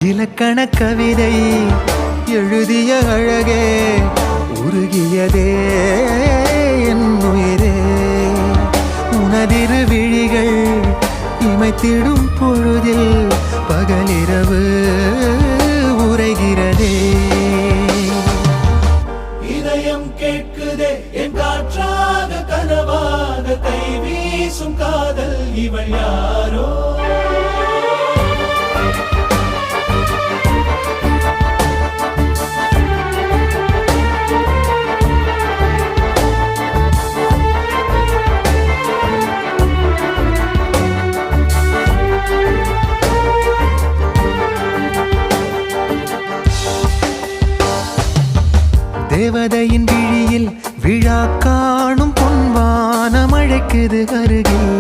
இலக்கண கவிதை எழுதிய அழகே உருகியதே என் உயிரே உனதிரு விழிகள் இமைத்திடும் பொழுதில் பகலிரவு உரைகிறதே இதயம் கேட்குதே என் காற்றாக கனவாக கை வீசும் காதல் இவள் யாரோ தேவதையின் விழியில் விழா காணும் பொன்வானம் அழைக்குது அருகில்